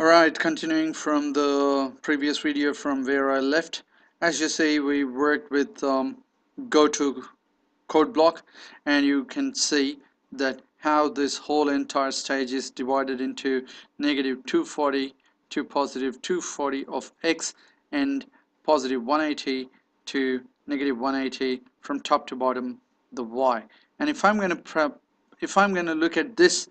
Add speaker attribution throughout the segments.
Speaker 1: Alright, continuing from the previous video from where I left. As you see, we worked with go to code block, and you can see that how this whole entire stage is divided into negative 240 to positive 240 of x and positive 180 to negative 180 from top to bottom the y. And if I'm going to look at this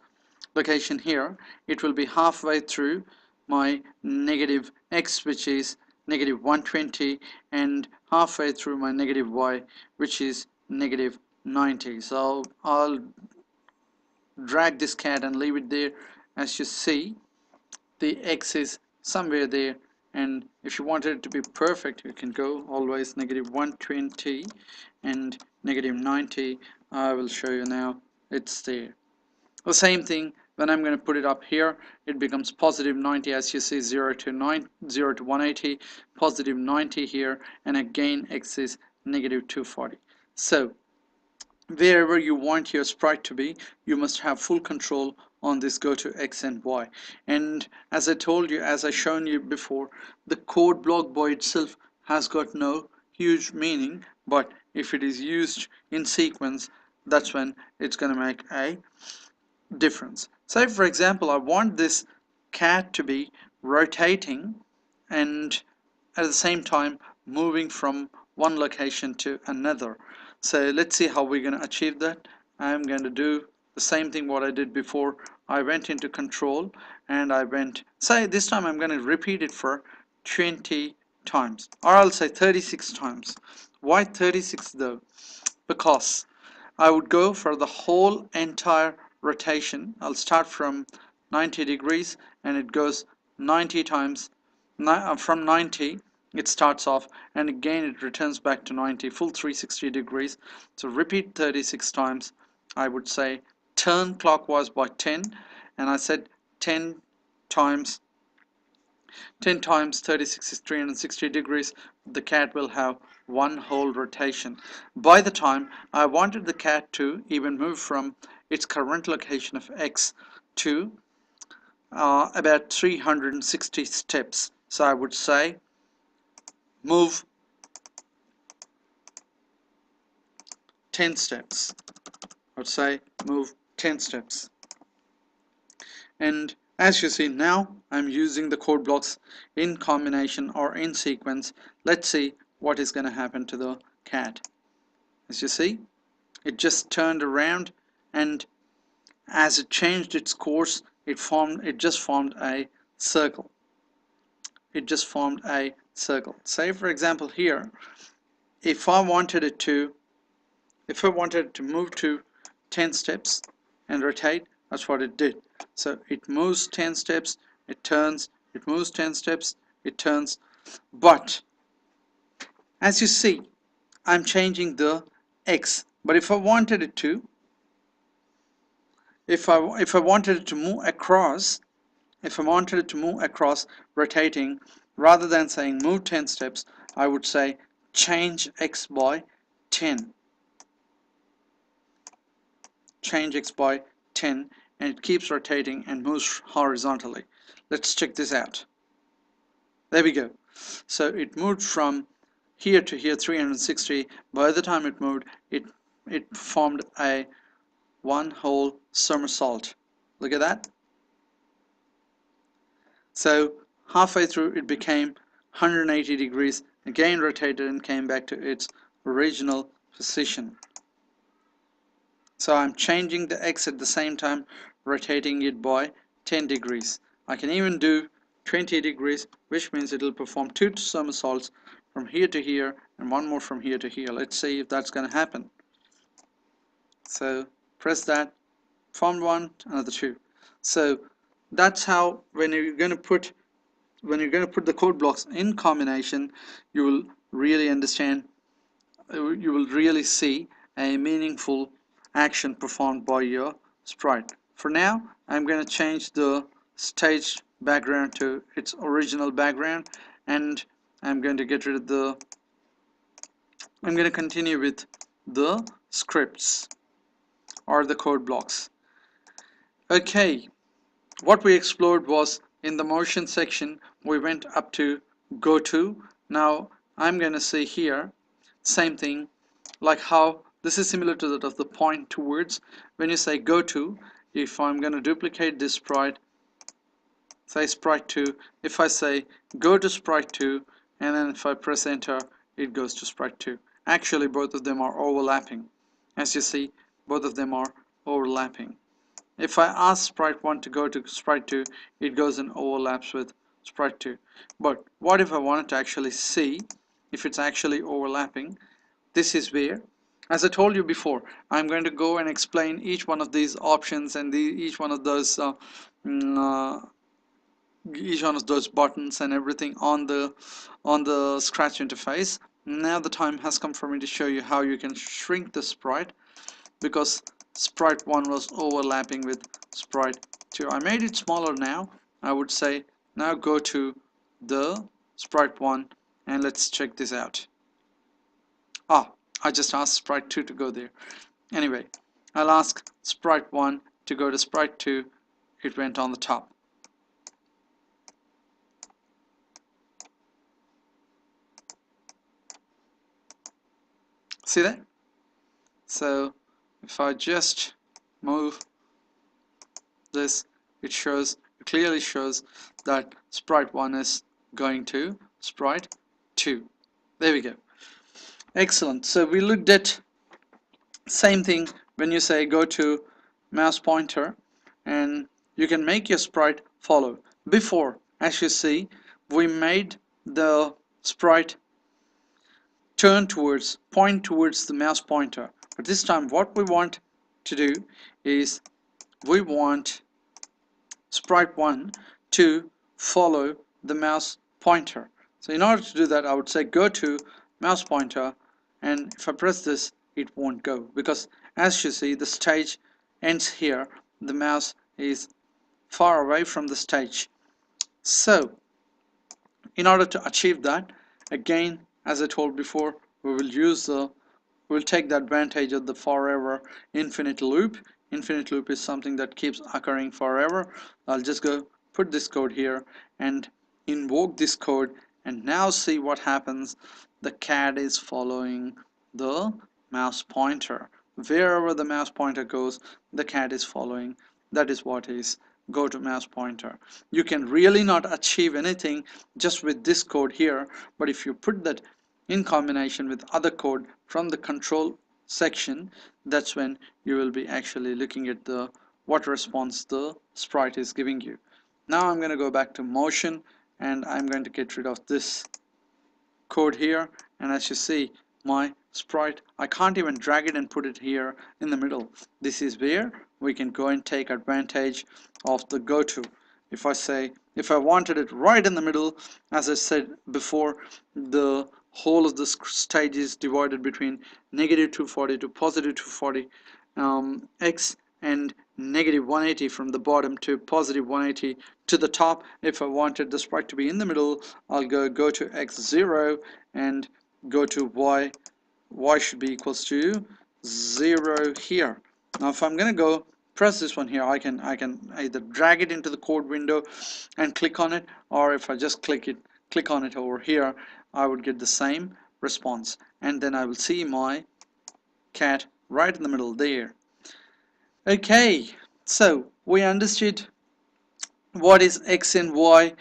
Speaker 1: location here, it will be halfway through my negative x, which is negative 120, and halfway through my negative y, which is negative 90. So I'll drag this cat and leave it there. As you see, the x is somewhere there, and if you wanted it to be perfect, you can go always negative 120 and negative 90. I will show you now. It's there. The same thing when I'm going to put it up here, it becomes positive 90. As you see, 0 to 180, positive 90 here, and again x is negative 240. So wherever you want your sprite to be, you must have full control on this go to x and y. And as I told you, as I shown you before, the code block by itself has got no huge meaning, but if it is used in sequence, that's when it's going to make a difference. Say for example, I want this cat to be rotating and at the same time moving from one location to another. So let's see how we're going to achieve that. I'm going to do the same thing what I did before. I went into control and I went, say this time I'm going to repeat it for 20 times, or I'll say 36 times. Why 36 though? Because I would go for the whole entire rotation. I'll start from 90 degrees and it goes 90 times. From 90 it starts off and again it returns back to 90, full 360 degrees. So repeat 36 times. I would say turn clockwise by 10, and I said 10 times 36 is 360 degrees. The cat will have one whole rotation. By the time I wanted the cat to even move from its current location of x to about 360 steps, so I would say move 10 steps. I would say move 10 steps. And as you see now, I'm using the code blocks in combination or in sequence. Let's see what is going to happen to the cat. As you see, it just turned around, and as it changed its course, it just formed a circle. It just formed a circle. Say for example here, if I wanted it to move to 10 steps and rotate, that's what it did. So it moves 10 steps, it turns, it moves 10 steps, it turns. But as you see, I'm changing the x. But if I wanted it to, if I wanted it to move across, rotating, rather than saying move 10 steps, I would say change x by 10. Change x by 10, and it keeps rotating and moves horizontally. Let's check this out. There we go. So it moved from here to here 360. By the time it moved, it formed a one whole somersault. Look at that. So halfway through it became 180 degrees, again rotated and came back to its original position. So I'm changing the x at the same time, rotating it by 10 degrees. I can even do 20 degrees, which means it'll perform 2 somersaults from here to here and one more from here to here. Let's see if that's going to happen. So press that, formed one, another 2. So that's how when you're going to put the code blocks in combination, you will really understand, you will really see a meaningful action performed by your sprite. For now, I'm going to change the stage background to its original background, and I'm going to get rid of the I'm going to continue with the scripts or the code blocks. Okay, what we explored was in the motion section we went up to go to. Now I'm going to say here same thing, like how this is similar to that of the point towards. When you say go to, if I'm going to duplicate this sprite, say sprite 2, if I say go to sprite 2 and then if I press enter, it goes to sprite 2. Actually both of them are overlapping. As you see, both of them are overlapping. If I ask sprite 1 to go to sprite 2, it goes and overlaps with sprite 2. But what if I wanted to actually see if it's actually overlapping? This is where, as I told you before, I'm going to go and explain each one of these options and each one of those buttons and everything on the Scratch interface. Now the time has come for me to show you how you can shrink the sprite, because sprite 1 was overlapping with sprite 2. I made it smaller now. I would say now go to the sprite 1 and let's check this out. I just asked sprite 2 to go there. Anyway, I'll ask sprite 1 to go to sprite 2. It went on the top. See that? So if I just move this, it clearly shows that sprite 1 is going to sprite 2. There we go. Excellent. So we looked at same thing when you say go to mouse pointer, and you can make your sprite follow. Before, as you see, we made the sprite point towards the mouse pointer. But this time what we want to do is we want sprite 1 to follow the mouse pointer. So in order to do that, I would say go to mouse pointer, and if I press this, it won't go, because as you see, the stage ends here. The mouse is far away from the stage. So in order to achieve that, again, as I told before, we'll take the advantage of the forever infinite loop. Infinite loop is something that keeps occurring forever. I'll just go put this code here and invoke this code, and now see what happens. The cat is following the mouse pointer. Wherever the mouse pointer goes, the cat is following. That is what is go to mouse pointer. You can really not achieve anything just with this code here, but if you put that in combination with other code from the control section, that's when you will be actually looking at the what response the sprite is giving you. Now I'm going to go back to motion, and I'm going to get rid of this code here, and as you see, my sprite, I can't even drag it and put it here in the middle. This is where we can go and take advantage of the go to. If I wanted it right in the middle, as I said before, the whole of the stage is divided between negative 240 to positive 240 x, and negative 180 from the bottom to positive 180 to the top. If I wanted the sprite to be in the middle, I'll go to x0 and go to y. Y should be equals to 0 here. Now if I'm going to go press this one here, I can either drag it into the code window and click on it, or if I just click on it over here, I would get the same response, and then I will see my cat right in the middle there. Okay, so we understood what is x and y,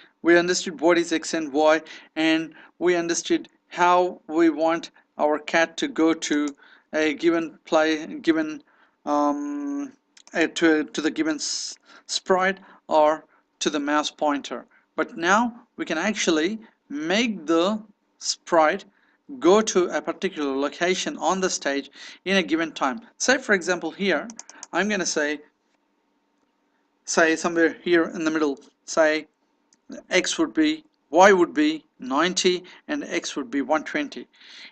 Speaker 1: and we understood how we want our cat to go to a given to the given sprite or to the mouse pointer. But now we can actually make the sprite go to a particular location on the stage in a given time. Say for example here, I'm going to say somewhere here in the middle, say y would be 90 and x would be 120.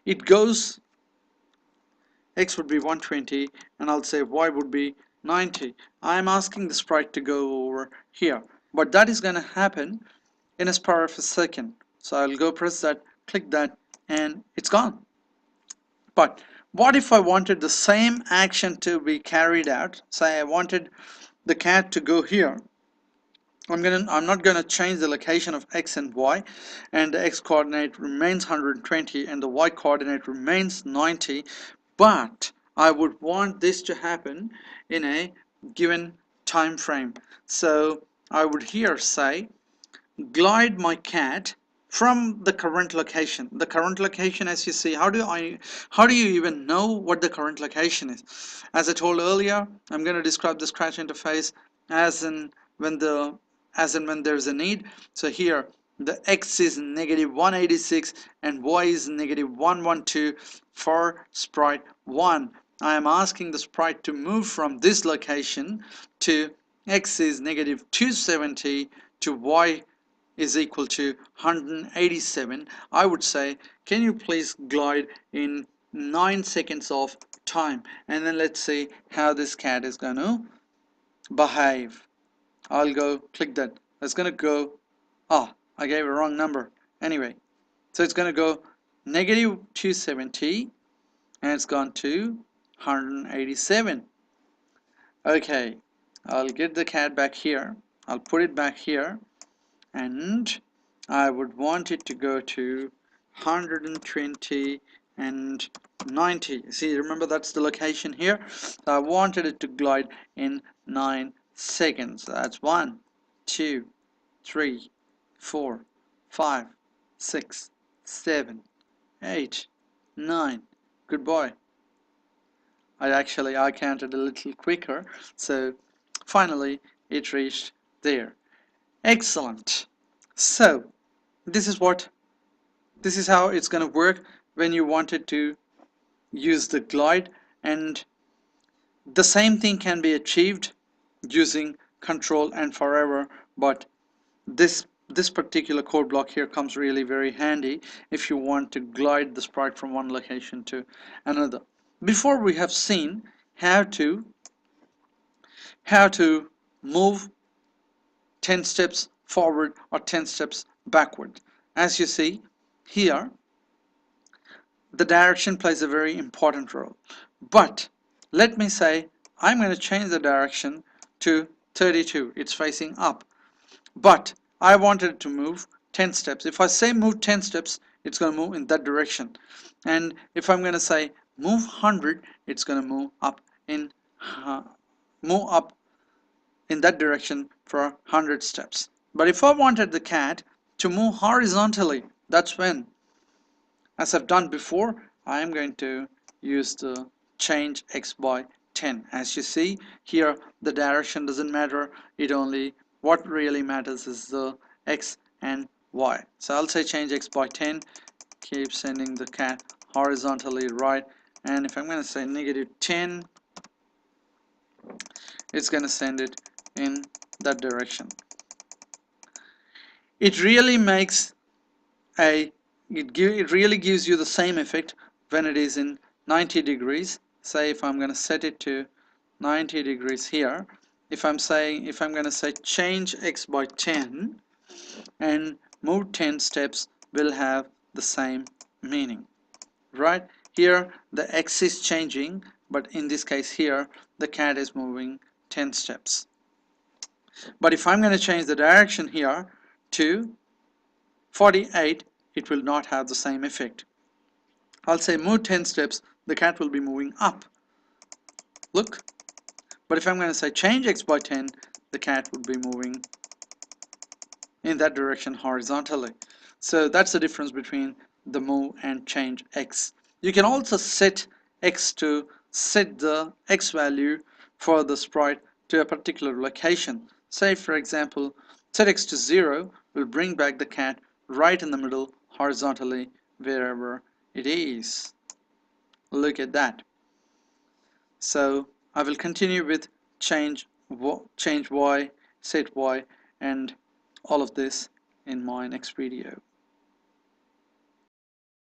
Speaker 1: It goes, x would be 120 and I'll say y would be 90. I'm asking the sprite to go over here, but that is going to happen in a spur of a second. So I'll go press that, click that, and it's gone. But what if I wanted the same action to be carried out? Say I wanted the cat to go here, I'm not gonna change the location of x and y, and the x coordinate remains 120 and the y coordinate remains 90, but I would want this to happen in a given time frame. So I would here say glide my cat from the current location. The current location, as you see, how do you even know what the current location is? As I told earlier, I'm going to describe the scratch interface as in when the as in when there's a need. So here the x is negative 186 and y is negative 112 for sprite 1. I am asking the sprite to move from this location to x is negative 270 to y is equal to 187. I would say, can you please glide in 9 seconds of time, and then let's see how this cat is going to behave. I'll go click that. It's going to go, I gave a wrong number. Anyway, so it's going to go negative 270 and it's gone to 187. Okay, I'll get the cat back here. I'll put it back here, and I would want it to go to 120 and 90. See, remember that's the location here. So I wanted it to glide in 9 seconds. That's 1, 2, 3, 4, 5, 6, 7, 8, 9. Good boy. I counted a little quicker, so finally it reached there. Excellent. So this is how it's going to work when you wanted to use the glide, and the same thing can be achieved using control and forever, but this particular code block here comes really very handy if you want to glide the sprite from one location to another. Before, we have seen how to move 10 steps forward or 10 steps backward. As you see here, the direction plays a very important role. But let me say I'm going to change the direction to 32. It's facing up. But I wanted it to move 10 steps. If I say move 10 steps, it's going to move in that direction. And if I'm going to say move 100, it's going to move up in that direction for 100 steps. But if I wanted the cat to move horizontally, that's when, as I've done before, I am going to use the change x by 10. As you see here, the direction doesn't matter. What really matters is the x and y. So I'll say change x by 10, keep sending the cat horizontally right. And if I'm going to say negative 10, it's going to send it in that direction. It really makes it really gives you the same effect when it is in 90 degrees. Say if I'm going to set it to 90 degrees here, if I'm going to say change x by 10 and move 10 steps, will have the same meaning. Right here the x is changing, but in this case here the cat is moving 10 steps. But if I'm going to change the direction here to 48, it will not have the same effect. I'll say move 10 steps, the cat will be moving up. Look. But if I'm going to say change x by 10, the cat would be moving in that direction horizontally. So that's the difference between the move and change x. You can also set the x value for the sprite to a particular location. Say for example, set x to 0 will bring back the cat right in the middle horizontally wherever it is. Look at that. So I will continue with change y, set y, and all of this in my next video.